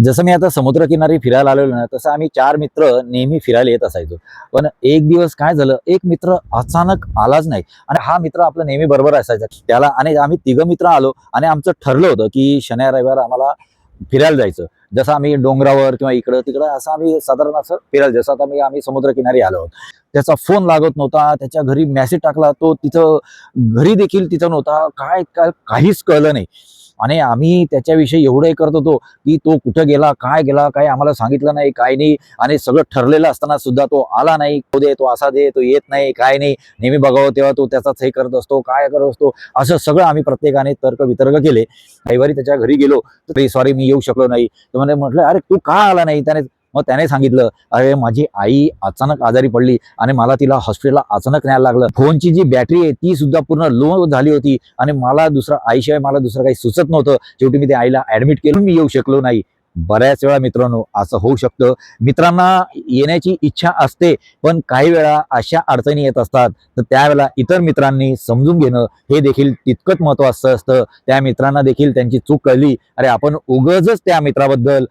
जसं मी आता समुद्रकिनारी फिरायला आलेलो ना, तसं आम्ही 4 मित्र नेहमी फिरायला येत असायचो. पण एक दिवस काय झालं, एक मित्र अचानक आलाच नाही आणि हा मित्र आपला नेहमी बरोबर असायचा. त्याला आणि आम्ही तिघं मित्र आलो आणि आमचं ठरलं होतं, की शनिवार-रविवार आम्हाला फिरायला जायचं. जसं आम्ही डोंगरावर किंवा इकडं-तिकडं असं आम्ही साधारण असं फिरायला जसं आता आम्ही समुद्रकिनारी आलो आहोत. त्याचा फोन लागत नव्हता, त्याच्या घरी मेसेज टाकला, तो तिथं घरी देखील तिथं नव्हता. काय काय काहीच कळलं नाही आणि आम्ही त्याच्याविषयी एवढं हे करत होतो, की तो कुठं गेला, काय गेला, काही आम्हाला सांगितलं नाही, काही नाही आणि सगळं ठरलेलं असताना सुद्धा तो आला नाही. तो दे, तो असा दे, तो येत नाही, काय नाही. नेहमी बघावं तेव्हा तो त्याचाच हे करत असतो, काय करत असतो. असं सगळं आम्ही प्रत्येकाने तर्क-वितर्क केले. रविवारी त्याच्या घरी गेलो, तर सॉरी मी येऊ शकलो नाही. तर म्हटलं, "अरे तू का आला नाही?" मग त्याने सांगितलं, "अरे माझी आई अचानक आजारी पडली आणि मला तिला हॉस्पिटलला अचानक न्यायला लागलं. फोनची जी बॅटरी आहे ती सुद्धा पूर्ण लो झाली होती आणि मला आईशिवाय मला दुसरं काही सुचत नव्हतं. शेवटी मी त्या आईला ॲडमिट केलं, मी येऊ शकलो नाही." बऱ्याच वेळा मित्रांनो असं होऊ शकतं. मित्रांना येण्याची इच्छा असते, पण काही वेळा अशा अडचणी येत असतात, तर त्यावेळेला इतर मित्रांनी समजून घेणं हे देखील तितकंच महत्त्वाचं असतं. त्या मित्रांना देखील त्यांची चूक कळली. अरे आपण उगाचच त्या मित्राबद्दल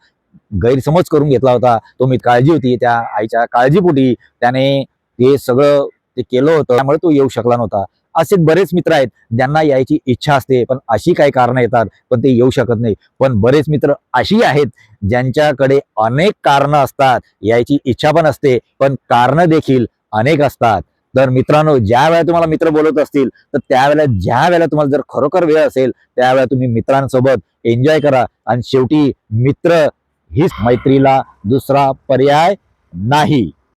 गैरसमज करून घेतला होता. तो मी काळजी होती त्या आईच्या काळजीपोटी त्याने ते सगळं ते केलं होतं. त्यामुळे तो येऊ शकला नव्हता. असे बरेच मित्र आहेत ज्यांना यायची इच्छा असते, पण अशी काही कारणं येतात, पण ते येऊ शकत नाही. पण बरेच मित्र अशी आहेत ज्यांच्याकडे अनेक कारणं असतात. यायची इच्छा पण असते, पण कारणं देखील अनेक असतात. तर मित्रांनो, ज्यावेळेला तुम्हाला मित्र बोलवत असतील, तर त्यावेळेला ज्यावेळेला तुम्हाला जर खरोखर वेळ असेल, त्यावेळेला तुम्ही मित्रांसोबत एन्जॉय करा आणि शेवटी मित्र हीच मैत्रीला दुसरा पर्याय नाही.